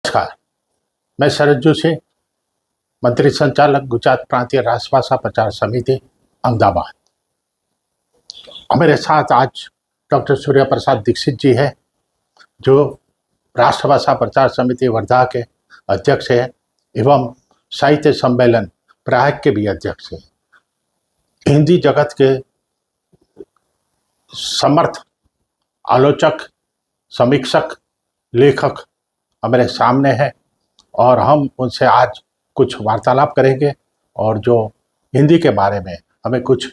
नमस्कार, मैं शरद जोशी, मंत्री संचालक गुजरात प्रांतीय राष्ट्रभाषा प्रचार समिति अहमदाबाद। हमारे साथ आज डॉक्टर सूर्य प्रसाद दीक्षित जी है, जो राष्ट्रभाषा प्रचार समिति वर्धा के अध्यक्ष है एवं साहित्य सम्मेलन प्रयाग के भी अध्यक्ष हैं। हिंदी जगत के समर्थ आलोचक, समीक्षक, लेखक हमारे सामने है और हम उनसे आज कुछ वार्तालाप करेंगे और जो हिंदी के बारे में हमें कुछ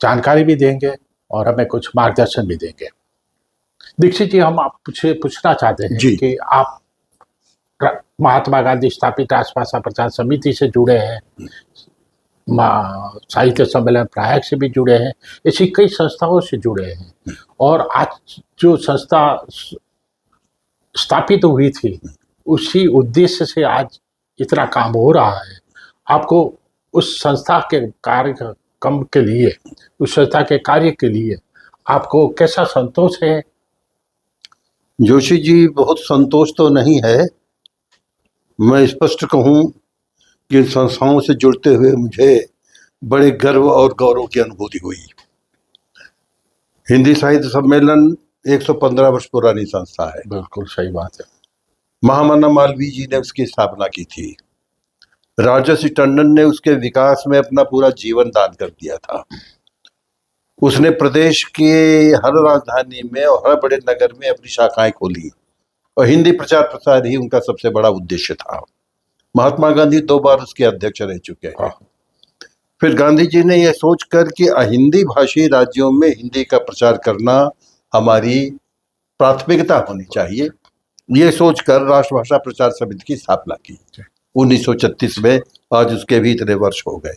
जानकारी भी देंगे और हमें कुछ मार्गदर्शन भी देंगे। दीक्षित जी, हम आपसे पूछना चाहते हैं कि आप महात्मा गांधी स्थापित राष्ट्रभाषा प्रचार समिति से जुड़े हैं, साहित्य सम्मेलन प्रयाग से भी जुड़े हैं, ऐसी कई संस्थाओं से जुड़े हैं और आज जो संस्था स्थापित हुई थी उसी उद्देश्य से आज इतना काम हो रहा है। आपको उस संस्था के कार्यक्रम के लिए, उस संस्था के कार्य के लिए आपको कैसा संतोष है? जोशी जी, बहुत संतोष तो नहीं है। मैं स्पष्ट कहूं कि इन संस्थाओं से जुड़ते हुए मुझे बड़े गर्व और गौरव की अनुभूति हुई। हिंदी साहित्य सम्मेलन 115 वर्ष पुरानी संस्था है। बिल्कुल सही बात है। महामना मालवीय जी ने उसकी स्थापना की थी। राजर्षि टंडन ने उसके विकास में अपना पूरा जीवन दान कर दिया था। उसने प्रदेश के हर राजधानी में और हर बड़े नगर में अपनी शाखाएं खोली और हिंदी प्रचार प्रसार ही उनका सबसे बड़ा उद्देश्य था। महात्मा गांधी 2 बार उसके अध्यक्ष रह चुके हैं। फिर गांधी जी ने यह सोचकर कि हिंदी भाषी राज्यों में हिंदी का प्रचार करना हमारी प्राथमिकता होनी चाहिए, ये सोचकर राष्ट्रभाषा प्रचार समिति की स्थापना की 1936 में। आज उसके भी इतने वर्ष हो गए।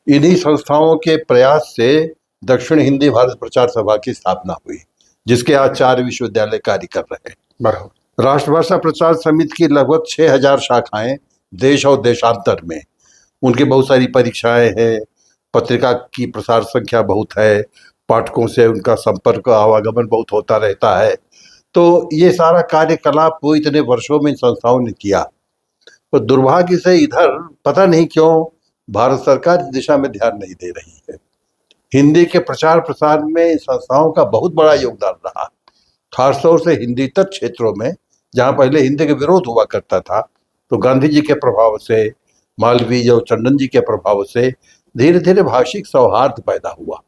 इन्हीं संस्थाओं के प्रयास से दक्षिण हिंदी भारत प्रचार सभा की स्थापना हुई, जिसके आज 4 विश्वविद्यालय कार्य कर रहे हैं। राष्ट्रभाषा प्रचार समिति की लगभग 6000 शाखाएं देश और देशांतर में। उनकी बहुत सारी परीक्षाएं हैं, पत्रिका की प्रसार संख्या बहुत है, पाठकों से उनका संपर्क आवागमन बहुत होता रहता है। तो ये सारा कार्यकलाप वो इतने वर्षों में इन संस्थाओं ने किया। तो दुर्भाग्य से इधर पता नहीं क्यों भारत सरकार इस दिशा में ध्यान नहीं दे रही है। हिंदी के प्रचार प्रसार में इन संस्थाओं का बहुत बड़ा योगदान रहा, खासतौर से हिंदी तक क्षेत्रों में, जहाँ पहले हिंदी का विरोध हुआ करता था। तो गांधी जी के प्रभाव से, मालवीय और टंडन जी के प्रभाव से धीरे धीरे भाषिक सौहार्द पैदा हुआ।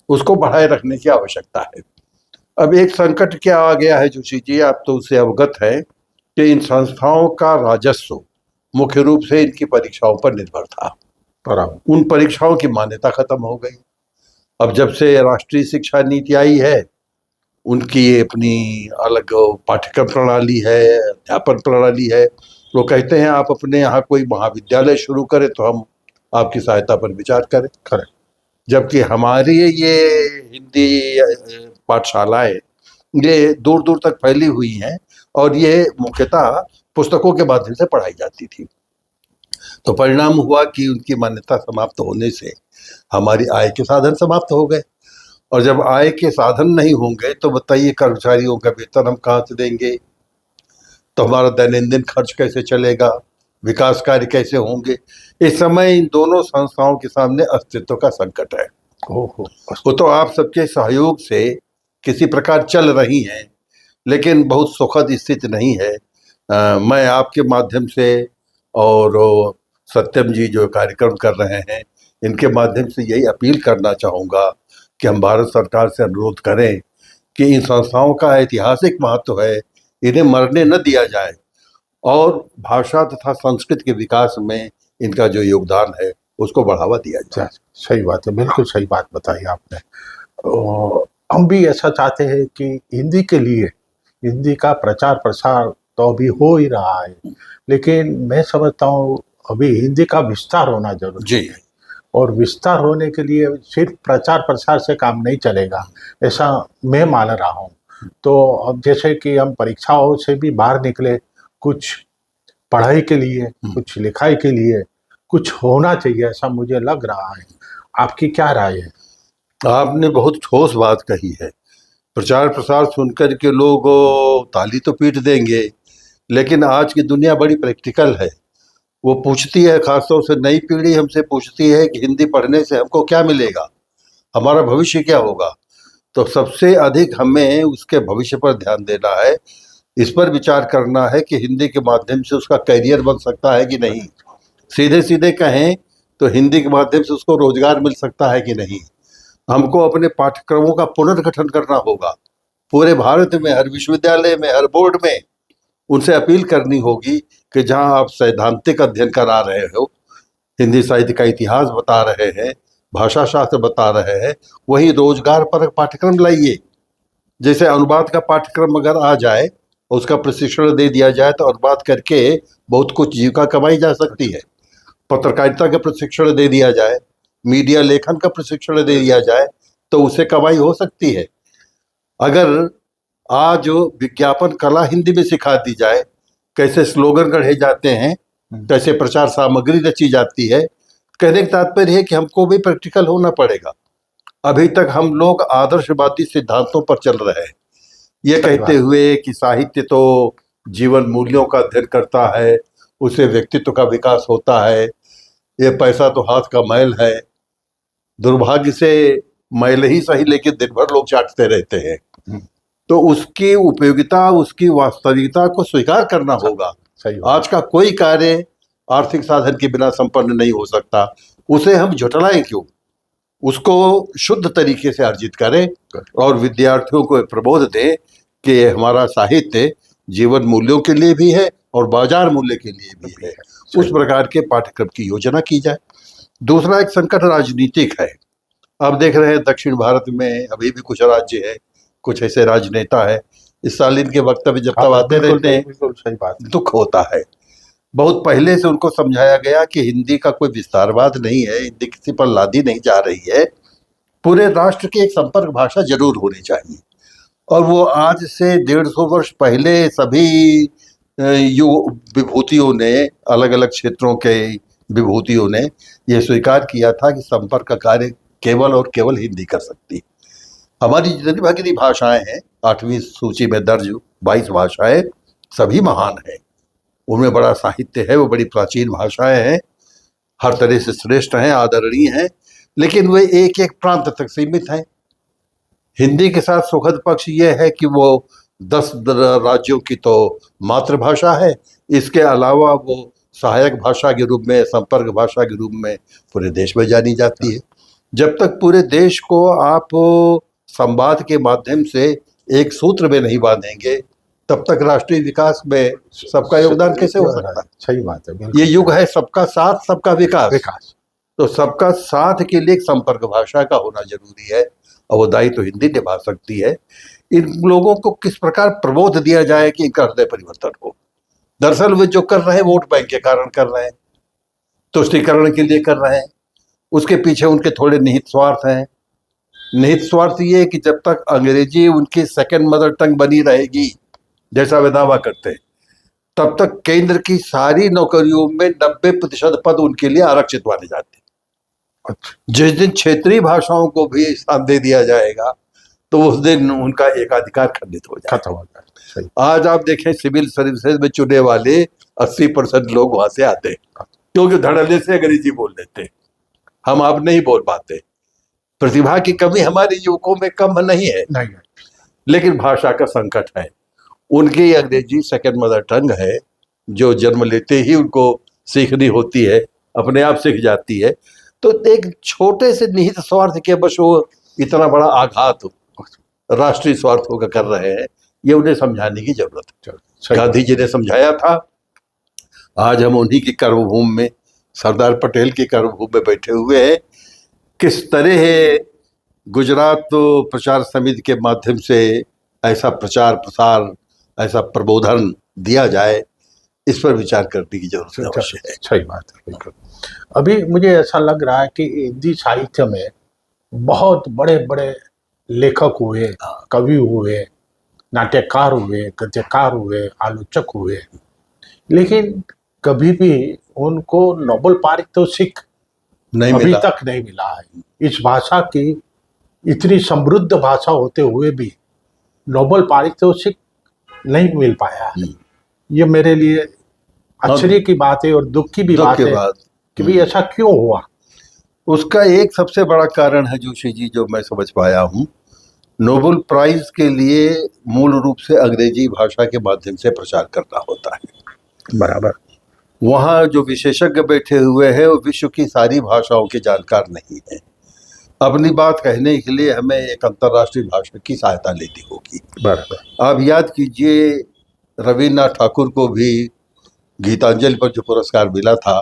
उसको बढ़ाए रखने की आवश्यकता है। अब एक संकट क्या आ गया है जोशी जी, आप तो उससे अवगत है कि इन संस्थाओं का राजस्व मुख्य रूप से इनकी परीक्षाओं पर निर्भर था। उन परीक्षाओं की मान्यता खत्म हो गई। अब जब से राष्ट्रीय शिक्षा नीति आई है, उनकी अपनी अलग पाठ्यक्रम प्रणाली है, अध्यापन प्रणाली है। वो कहते हैं आप अपने यहाँ कोई महाविद्यालय शुरू करें तो हम आपकी सहायता पर विचार करें। जबकि हमारी ये हिंदी पाठशालाएं ये दूर दूर तक फैली हुई हैं और ये मुख्यतः पुस्तकों के माध्यम से पढ़ाई जाती थी। तो परिणाम हुआ कि उनकी मान्यता समाप्त होने से हमारी आय के साधन समाप्त हो गए। और जब आय के साधन नहीं होंगे तो बताइए कर्मचारियों का वेतन हम कहाँ से देंगे? तो हमारा दैनंदिन खर्च कैसे चलेगा? विकास कार्य कैसे होंगे? इस समय इन दोनों संस्थाओं के सामने अस्तित्व का संकट है। वो तो आप सबके सहयोग से किसी प्रकार चल रही हैं, लेकिन बहुत सुखद स्थिति नहीं है। मैं आपके माध्यम से और सत्यम जी जो कार्यक्रम कर रहे हैं, इनके माध्यम से यही अपील करना चाहूँगा कि हम भारत सरकार से अनुरोध करें कि इन संस्थाओं का ऐतिहासिक महत्व है, इन्हें मरने न दिया जाए और भाषा तथा संस्कृति के विकास में इनका जो योगदान है उसको बढ़ावा दिया जाए। सही बात है, बिल्कुल सही बात बताई आपने। हम भी ऐसा चाहते हैं कि हिंदी के लिए, हिंदी का प्रचार प्रसार तो अभी हो ही रहा है, लेकिन मैं समझता हूँ अभी हिंदी का विस्तार होना जरूरी है। और विस्तार होने के लिए सिर्फ प्रचार प्रसार से काम नहीं चलेगा, ऐसा मैं मान रहा हूँ। तो अब जैसे कि हम परीक्षाओं से भी बाहर निकले, कुछ पढ़ाई के लिए, कुछ लिखाई के लिए कुछ होना चाहिए, ऐसा मुझे लग रहा है। आपकी क्या राय है? आपने बहुत ठोस बात कही है। प्रचार प्रसार सुनकर के लोग ताली तो पीट देंगे, लेकिन आज की दुनिया बड़ी प्रैक्टिकल है। वो पूछती है, खासतौर से नई पीढ़ी हमसे पूछती है कि हिंदी पढ़ने से हमको क्या मिलेगा, हमारा भविष्य क्या होगा। तो सबसे अधिक हमें उसके भविष्य पर ध्यान देना है, इस पर विचार करना है कि हिंदी के माध्यम से उसका करियर बन सकता है कि नहीं। सीधे सीधे कहें तो हिंदी के माध्यम से उसको रोजगार मिल सकता है कि नहीं। हमको अपने पाठ्यक्रमों का पुनर्गठन करना होगा। पूरे भारत में हर विश्वविद्यालय में, हर बोर्ड में उनसे अपील करनी होगी कि जहां आप सैद्धांतिक अध्ययन करा रहे हो, हिंदी साहित्य का इतिहास बता रहे हैं, भाषा शास्त्र बता रहे हैं, वही रोजगार परक पाठ्यक्रम लाइए। जैसे अनुवाद का पाठ्यक्रम अगर आ जाए, उसका प्रशिक्षण दे दिया जाए तो अनुवाद करके बहुत कुछ जीविका कमाई जा सकती है। पत्रकारिता का प्रशिक्षण दे दिया जाए, मीडिया लेखन का प्रशिक्षण दे दिया जाए तो उससे कमाई हो सकती है। अगर आज विज्ञापन कला हिंदी में सिखा दी जाए, कैसे स्लोगन गढ़े जाते हैं, कैसे प्रचार सामग्री रची जाती है, कहने का तात्पर्य है कि हमको भी प्रैक्टिकल होना पड़ेगा। अभी तक हम लोग आदर्शवादी सिद्धांतों पर चल रहे हैं, ये कहते हुए कि साहित्य तो जीवन मूल्यों का अध्ययन करता है, उससे व्यक्तित्व का विकास होता है, ये पैसा तो हाथ का मैल है। दुर्भाग्य से मैल ही सही, लेकिन दिन भर लोग चाटते रहते हैं। तो उसकी उपयोगिता, उसकी वास्तविकता को स्वीकार करना होगा। आज का कोई कार्य आर्थिक साधन के बिना संपन्न नहीं हो सकता, उसे हम झुठलाएं क्यों? उसको शुद्ध तरीके से अर्जित करें और विद्यार्थियों को प्रबोध दें कि हमारा साहित्य जीवन मूल्यों के लिए भी है और बाजार मूल्य के लिए भी है। उस प्रकार के पाठ्यक्रम की योजना की जाए। दूसरा एक संकट राजनीतिक है। अब देख रहे हैं दक्षिण भारत में अभी भी कुछ राज्य है, कुछ ऐसे राजनेता है, स्टालिन के वक्तव्य जब तक आते रहते हैं, सही बात, दुख होता है। बहुत पहले से उनको समझाया गया कि हिंदी का कोई विस्तारवाद नहीं है, हिंदी किसी पर लादी नहीं जा रही है, पूरे राष्ट्र की एक संपर्क भाषा जरूर होनी चाहिए। और वो आज से 150 वर्ष पहले सभी विभूतियों ने, अलग अलग क्षेत्रों के विभूतियों ने यह स्वीकार किया था कि संपर्क का कार्य केवल और केवल हिंदी कर सकती है। हमारी जितनी भगीरथी भाषाएं हैं, 8वीं सूची में दर्ज 22 भाषाएं, सभी महान हैं, उनमें बड़ा साहित्य है, वो बड़ी प्राचीन भाषाएं हैं, हर तरह से श्रेष्ठ हैं, आदरणीय हैं, लेकिन वे एक एक प्रांत तक सीमित हैं। हिंदी के साथ सुखद पक्ष ये है कि वो 10 राज्यों की तो मातृभाषा है, इसके अलावा वो सहायक भाषा के रूप में, संपर्क भाषा के रूप में पूरे देश में जानी जाती है। जब तक पूरे देश को आप संवाद के माध्यम से एक सूत्र में नहीं बांधेंगे, तब तक राष्ट्रीय विकास में सबका योगदान कैसे हो सकता है? सही बात है। ये युग है सबका साथ सबका विकास। तो सबका साथ के लिए संपर्क भाषा का होना जरूरी है और वो दायित्व तो हिंदी निभा सकती है। इन लोगों को किस प्रकार प्रबोध दिया जाए कि इनका हृदय परिवर्तन हो। दरअसल वे जो कर रहे हैं वोट बैंक के कारण कर रहे हैं, तुष्टीकरण के लिए कर रहे हैं, उसके पीछे उनके थोड़े निहित स्वार्थ हैं। निहित स्वार्थ ये है कि जब तक अंग्रेजी उनकी सेकंड मदर टंग बनी रहेगी, जैसा वे दावा करते हैं, तब तक केंद्र की सारी नौकरियों में 90% पद उनके लिए आरक्षित माने जाते हैं। जिस दिन क्षेत्रीय भाषाओं को भी स्थान दे दिया जाएगा तो उस दिन उनका एकाधिकार खंडित हो जाएगा। आज आप देखें सिविल सर्विसेज में चुने वाले 80% लोग वहां से आते हैं, क्योंकि धड़ल्ले से अंग्रेजी बोल लेते हैं, हम अब नहीं बोल पाते। प्रतिभा की कमी हमारे युवकों में कम नहीं है, लेकिन भाषा का संकट है। उनकी अंग्रेजी सेकंड मदर टंग है, जो जन्म लेते ही उनको सीखनी होती है, अपने आप सीख जाती है। तो एक छोटे से निहित स्वार्थ के बस वो इतना बड़ा आघात राष्ट्रीय स्वार्थों का कर रहे हैं, ये उन्हें समझाने की जरूरत है। गांधी जी ने समझाया था, आज हम उन्हीं की कर्मभूमि में, सरदार पटेल की कर्मभूमि में बैठे हुए हैं। किस तरह गुजरात प्रचार समिति के माध्यम से ऐसा प्रचार प्रसार, ऐसा प्रबोधन दिया जाए, इस पर विचार करने की जरूरत है। सही बात है, बिल्कुल। अभी मुझे ऐसा लग रहा है कि हिंदी साहित्य में बहुत बड़े बड़े लेखक हुए, कवि हुए, नाट्यकार हुए, गद्यकार हुए, आलोचक हुए, लेकिन कभी भी उनको नोबेल पारितोषिक अभी तक नहीं मिला है। इस भाषा की इतनी समृद्ध भाषा होते हुए भी नोबेल पारितोषिक नहीं मिल पाया है। ये मेरे लिए आश्चर्य की बात है और दुख की भी दुख बात के है बाद कि भाई ऐसा क्यों हुआ। उसका एक सबसे बड़ा कारण है जोशी जी, जो मैं समझ पाया हूँ, नोबेल प्राइज के लिए मूल रूप से अंग्रेजी भाषा के माध्यम से प्रचार करना होता है। बराबर। वहाँ जो विशेषज्ञ बैठे हुए हैं वो विश्व की सारी भाषाओं के जानकार नहीं है। अपनी बात कहने के लिए हमें एक अंतर्राष्ट्रीय भाषा की सहायता लेनी होगी। बराबर। आप याद कीजिए, रविन्द्रनाथ ठाकुर को भी गीतांजलि पर जो पुरस्कार मिला था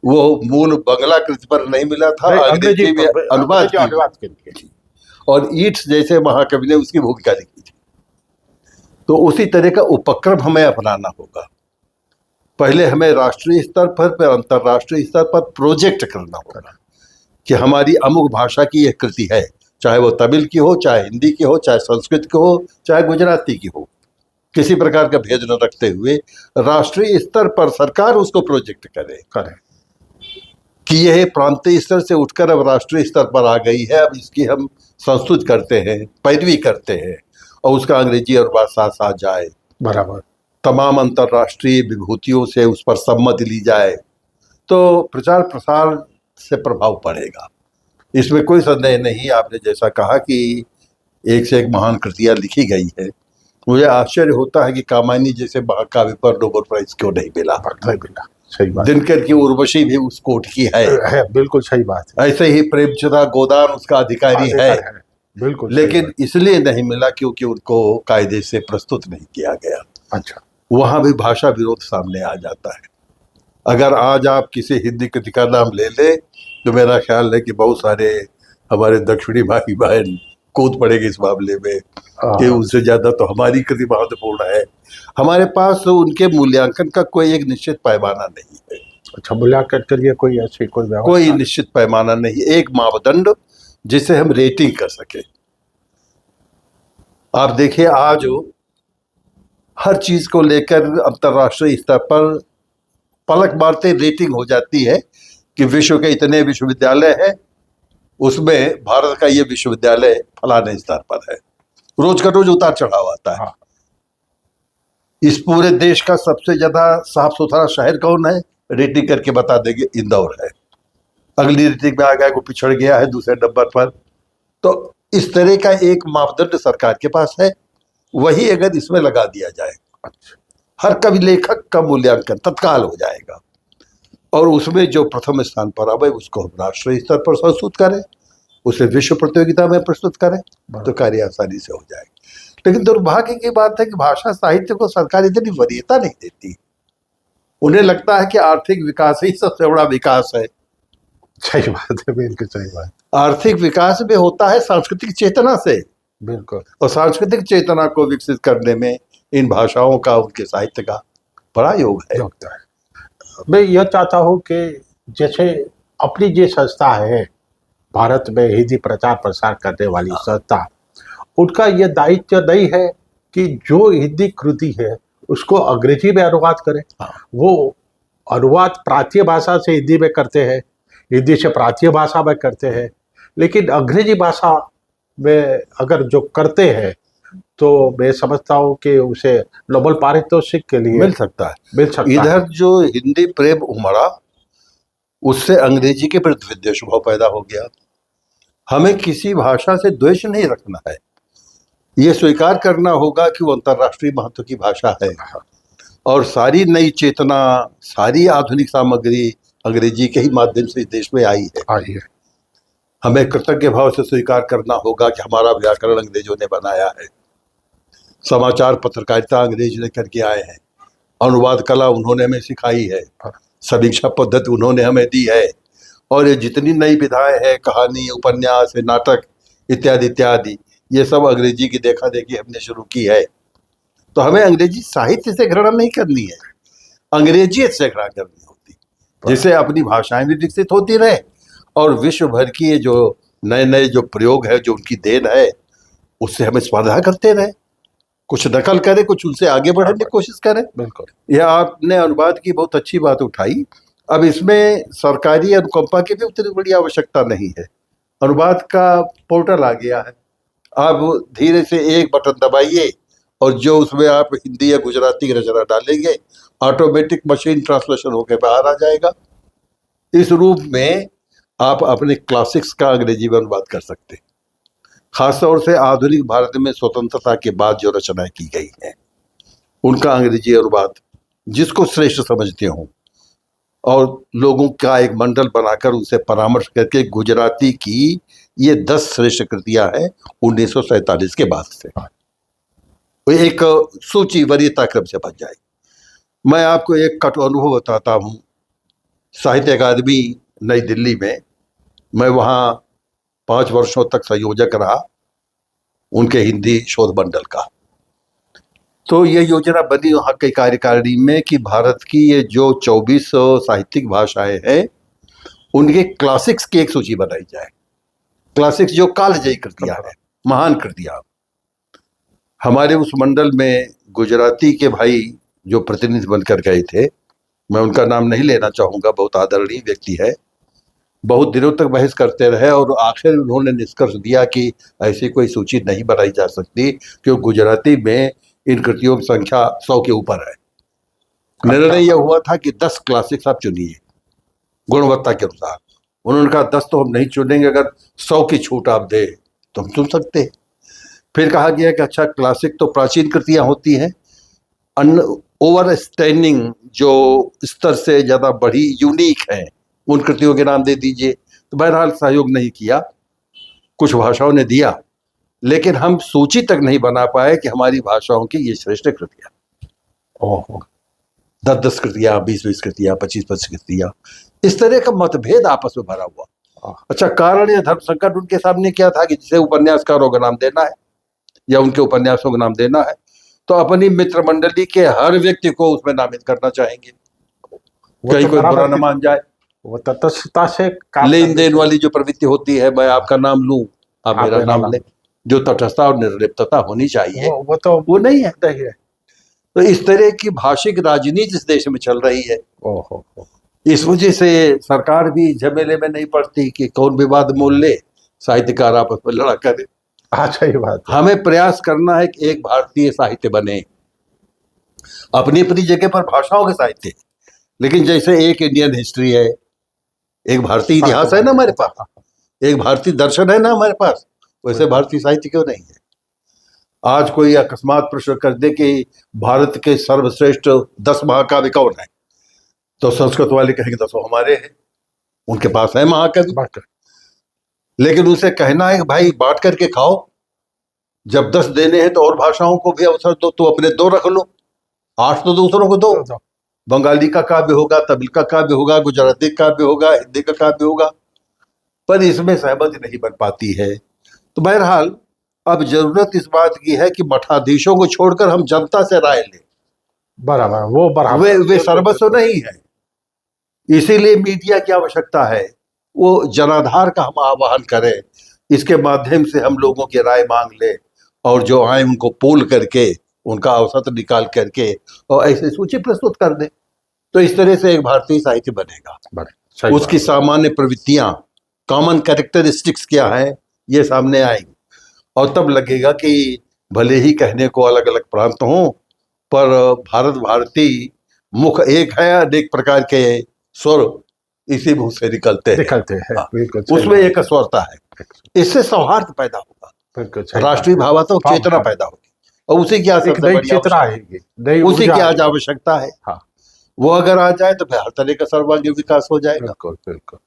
वो मूल बंगला कृति पर नहीं मिला था, अंग्रेजी में अनुवाद के लिए। और ईट्स जैसे महाकवि ने उसकी भूमिका लिखी थी। तो उसी तरह का उपक्रम हमें अपनाना होगा। पहले हमें राष्ट्रीय स्तर पर, फिर अंतर्राष्ट्रीय स्तर पर प्रोजेक्ट करना होगा कि हमारी अमुक भाषा की एक कृति है, चाहे वो तमिल की हो, चाहे हिंदी की हो, चाहे संस्कृत की हो, चाहे गुजराती की हो, किसी प्रकार का भेद न रखते हुए राष्ट्रीय स्तर पर सरकार उसको प्रोजेक्ट करे कि यह प्रांतीय स्तर से उठकर अब राष्ट्रीय स्तर पर आ गई है, अब इसकी हम संस्तुत करते हैं, पैरवी करते हैं और उसका अंग्रेजी और बात साथ साथ जाए। बराबर। तमाम अंतर्राष्ट्रीय विभूतियों से उस पर सम्मति ली जाए तो प्रचार प्रसार से प्रभाव पड़ेगा, इसमें कोई संदेह नहीं। आपने जैसा कहा कि एक से एक महान कृतियां लिखी गई है, मुझे आश्चर्य होता है कि कामायनी जैसे महाकाव्य पर नोबेल प्राइज क्यों नहीं मिला। सही बात। दिनकर की उर्वशी भी उस कोट की है, बिल्कुल सही बात है। ऐसे ही प्रेमचंद्र गोदान उसका अधिकारी है, बिल्कुल। लेकिन इसलिए नहीं मिला क्योंकि उनको कायदे से प्रस्तुत नहीं किया गया। अच्छा। वहां भी भाषा विरोध सामने आ जाता है। अगर आज आप किसी हिंदी कृति का नाम ले ले तो मेरा ख्याल है कि बहुत सारे हमारे दक्षिणी भाई बहन कूद पड़ेंगे इस मामले में कि उनसे ज्यादा तो हमारी कृति महत्वपूर्ण है। हमारे पास उनके मूल्यांकन का कोई एक निश्चित पैमाना नहीं है। अच्छा, मूल्यांकन के लिए कोई ऐसी कोई निश्चित पैमाना नहीं, एक मापदंड जिसे हम रेटिंग कर सके। आप देखिए, आज हर चीज को लेकर अंतर्राष्ट्रीय स्तर पर पलक मारते रेटिंग हो जाती है कि विश्व के इतने विश्वविद्यालय हैं, उसमें भारत का ये विश्वविद्यालय फलाने स्तर पर है। रोज का रोज उतार चढ़ाव आता है। हाँ। इस पूरे देश का सबसे ज्यादा साफ सुथरा शहर कौन है, रेटिंग करके बता देंगे इंदौर है। अगली रेटिंग में आ गया, वो पिछड़ गया है दूसरे नंबर पर। तो इस तरह का एक मापदंड सरकार के पास है, वही अगर इसमें लगा दिया जाए, अच्छा, हर कवि लेखक का मूल्यांकन तत्काल हो जाएगा और उसमें जो प्रथम स्थान पर आवे उसको हम राष्ट्रीय स्तर पर प्रस्तुत करें, उसे विश्व प्रतियोगिता में प्रस्तुत करें तो कार्य आसानी से हो जाएगा। लेकिन दुर्भाग्य की बात है कि भाषा साहित्य को सरकार इतनी वरीयता नहीं देती। उन्हें लगता है कि आर्थिक विकास ही सबसे बड़ा विकास है। सही बात है, बिल्कुल सही बात। आर्थिक विकास भी होता है सांस्कृतिक चेतना से, बिल्कुल। और सांस्कृतिक चेतना को विकसित करने में इन भाषाओं का, उनके साहित्य का बड़ा योग है। मैं यह चाहता हूँ कि जैसे अपनी जो संस्था है भारत में हिंदी प्रचार प्रसार करने वाली संस्था, उनका यह दायित्व नहीं है कि जो हिंदी कृति है उसको अंग्रेजी में अनुवाद करें। वो अनुवाद प्रांतीय भाषा से हिंदी में करते हैं, हिंदी से प्रांतीय भाषा में करते हैं, लेकिन अंग्रेजी भाषा में अगर जो करते हैं तो मैं समझता हूँ कि उसे नोबेल पारितोषिक के लिए मिल सकता है। है। इधर जो हिंदी प्रेम उमड़ा, उससे अंग्रेजी के प्रति विद्वेष भाव पैदा हो गया। हमें किसी भाषा से द्वेष नहीं रखना है, ये स्वीकार करना होगा कि वो अंतर्राष्ट्रीय महत्व की भाषा है और सारी नई चेतना, सारी आधुनिक सामग्री अंग्रेजी के ही माध्यम से इस देश में आई है। हमें कृतज्ञ भाव से स्वीकार करना होगा कि हमारा व्याकरण अंग्रेजों ने बनाया है, समाचार पत्रकारिता अंग्रेज ने करके आए हैं, अनुवाद कला उन्होंने हमें सिखाई है, समीक्षा पद्धति उन्होंने हमें दी है, और ये जितनी नई विधाएं हैं, कहानी, उपन्यास, नाटक इत्यादि इत्यादि, ये सब अंग्रेजी की देखा देखी हमने शुरू की है। तो हमें अंग्रेजी साहित्य से घृणा नहीं करनी है, अंग्रेजियत से घृणा करनी होती, जिससे अपनी भाषाएं भी विकसित होती रहे और विश्व भर की ये जो नए नए जो प्रयोग है, जो उनकी देन है, उससे हमें स्पर्धा करते रहे, कुछ नकल करें, कुछ उनसे आगे बढ़ने की कोशिश करें। बिल्कुल। यह आपने अनुवाद की बहुत अच्छी बात उठाई। अब इसमें सरकारी अनुकंपा की भी उतनी बड़ी आवश्यकता नहीं है। अनुवाद का पोर्टल आ गया है, आप धीरे से एक बटन दबाइए और जो उसमें आप हिंदी या गुजराती की रचना डालेंगे ऑटोमेटिक मशीन ट्रांसलेशन होकर बाहर आ जाएगा। इस रूप में आप अपने क्लासिक्स का अंग्रेजी में अनुवाद कर सकते हैं। खासतौर से आधुनिक भारत में स्वतंत्रता के बाद जो रचनाएं की गई हैं उनका अंग्रेजी अनुवाद जिसको श्रेष्ठ समझते हों और लोगों का एक मंडल बनाकर उनसे परामर्श करके गुजराती की ये 10 श्रेष्ठ कृतियां हैं 1947 के बाद से, वो एक सूची वरीयता क्रम से बन जाएगी। मैं आपको एक कट अनुभव बताता हूँ। साहित्य अकादमी नई दिल्ली में मैं वहाँ 5 वर्षों तक संयोजक रहा उनके हिंदी शोध मंडल का। तो ये योजना बनी वहाँ की कार्यकारिणी में कि भारत की ये जो 24 साहित्यिक भाषाएं हैं उनके क्लासिक्स की एक सूची बनाई जाए। क्लासिक्स जो कालजयी कृतियां हैं, महान कृतियां। हमारे उस मंडल में गुजराती के भाई जो प्रतिनिधि बनकर गए थे, मैं उनका नाम नहीं लेना चाहूँगा, बहुत आदरणीय व्यक्ति है, बहुत दिनों तक बहस करते रहे और आखिर उन्होंने निष्कर्ष दिया कि ऐसी कोई सूची नहीं बनाई जा सकती क्योंकि गुजराती में इन कृतियों की संख्या 100 के ऊपर है। निर्णय यह हुआ था कि 10 क्लासिक्स आप चुनिए गुणवत्ता के अनुसार। उन्होंने कहा 10 तो हम नहीं चुनेंगे, अगर 100 की छूट आप दे तो हम चुन सकते हैं। फिर कहा गया कि अच्छा क्लासिक तो प्राचीन कृतियां होती हैं, ओवर स्टैंडिंग जो स्तर से ज़्यादा बड़ी यूनिक है उन कृतियों के नाम दे दीजिए। तो बहरहाल सहयोग नहीं किया, कुछ भाषाओं ने दिया, लेकिन हम सूची तक नहीं बना पाए कि हमारी भाषाओं की ये श्रेष्ठ कृतियां। ओहो, 10-10 कृतियां, 20-20 कृतियां, 25-25 कृतियां, इस तरह का मतभेद आपस में भरा हुआ। अच्छा, कारण या धर्म संकट उनके सामने क्या था कि जिसे उपन्यासकारों का नाम देना है या उनके उपन्यासों का नाम देना है तो अपनी मित्र मंडली के हर व्यक्ति को उसमें नामित करना चाहेंगे, कहीं कोई बुरा न मान जाए। वो तटस्थता से लेन देन वाली जो प्रवृत्ति होती है, मैं आपका नाम लूं, आप मेरा नाम लें, जो तटस्थता और निर्लिप्तता होनी चाहिए वो तो वो नहीं है। नहीं है। तो इस तरह की भाषिक राजनीति इस देश में चल रही है। ओहो, इस वजह से सरकार भी झमेले में नहीं पड़ती कि कौन विवाद मोल ले, साहित्यकार आपस में लड़ा करे। हाँ, सही बात है। हमें प्रयास करना है कि एक भारतीय साहित्य बने, अपनी अपनी जगह पर भाषाओं के साहित्य, लेकिन जैसे एक इंडियन हिस्ट्री है, एक भारतीय इतिहास है ना हमारे पास, एक भारतीय दर्शन है ना हमारे पास, वैसे भारतीय साहित्य क्यों नहीं है। आज कोई अकस्मात प्रश्न कर दे कि भारत के सर्वश्रेष्ठ 10 महाकाव्य कौन है, तो संस्कृत वाले कहेंगे 10 हमारे हैं, उनके पास है महाकाव्य। लेकिन उसे कहना है भाई बांट करके खाओ, जब 10 देने हैं तो और भाषाओं को भी अवसर दो, तो अपने 2 रख लो, 8 तो दूसरों को दो। बंगाली का काव्य होगा, तमिल का काव्य होगा, गुजराती का काव्य होगा, हिंदी का काव्य होगा, पर इसमें सहमति नहीं बन पाती है। तो बहरहाल अब जरूरत इस बात की है कि मठाधीशों को छोड़कर हम जनता से राय लें। बराबर, वो बराबर, वे सर्वस्व नहीं है, इसीलिए मीडिया की आवश्यकता है। वो जनाधार का हम आह्वान करें, इसके माध्यम से हम लोगों की राय मांग ले और जो आए उनको पोल करके उनका औसत निकाल करके और ऐसे सूची प्रस्तुत कर दे, तो इस तरह से एक भारतीय साहित्य बनेगा। उसकी सामान्य प्रवृत्तियां, कॉमन कैरेक्टरिस्टिक्स क्या है, ये सामने आएंगी और तब लगेगा कि भले ही कहने को अलग अलग प्रांत हों, पर भारत भारती मुख एक है, अनेक प्रकार के स्वर इसी मुख से निकलते हैं। उसमें एक स्वरता है, इससे सौहार्द पैदा होगा, राष्ट्रीय भावात्मक चेतना पैदा होगी और उसी की आज उसी की आज आवश्यकता है। हाँ। वो अगर आ जाए तो फिर हर तरह का सर्वांगीण विकास हो जाएगा। बिल्कुल बिल्कुल।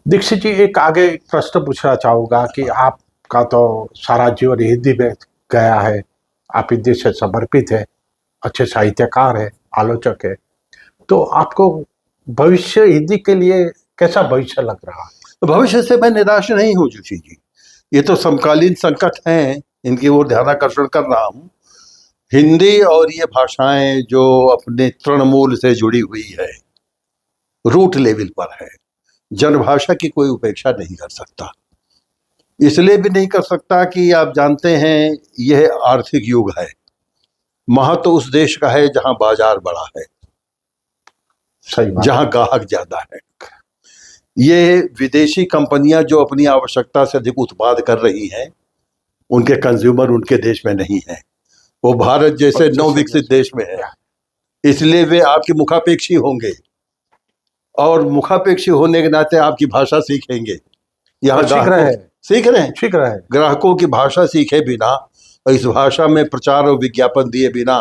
दीक्षित जी, एक आगे प्रश्न पूछना चाहूंगा कि आपका तो सारा जीवन हिंदी में गया है, आप हिंदी से समर्पित है, अच्छे साहित्यकार है, आलोचक है, तो आपको भविष्य हिंदी के लिए कैसा भविष्य लग रहा है? भविष्य से मैं निराश नहीं हूँ जोशी जी, ये तो समकालीन संकट हैं, इनकी ओर ध्यानाकर्षण कर रहा हूँ। हिंदी और ये भाषाएं जो अपने तृणमूल से जुड़ी हुई है, रूट लेवल पर है, जनभाषा की कोई उपेक्षा नहीं कर सकता। इसलिए भी नहीं कर सकता कि आप जानते हैं यह आर्थिक युग है, महत्व उस देश का है जहां बाजार बड़ा है, जहां ग्राहक ज्यादा है। ये विदेशी कंपनियां जो अपनी आवश्यकता से अधिक उत्पाद कर रही हैं, उनके कंज्यूमर उनके देश में नहीं है, वो भारत जैसे नवविकसित देश में है, इसलिए वे आपके मुखापेक्षी होंगे और मुखापेक्षी होने के नाते आपकी भाषा सीखेंगे। यहाँ सीख रहे हैं, सीख रहे हैं, सीख रहे हैं। ग्राहकों की भाषा सीखे बिना और इस भाषा में प्रचार और विज्ञापन दिए बिना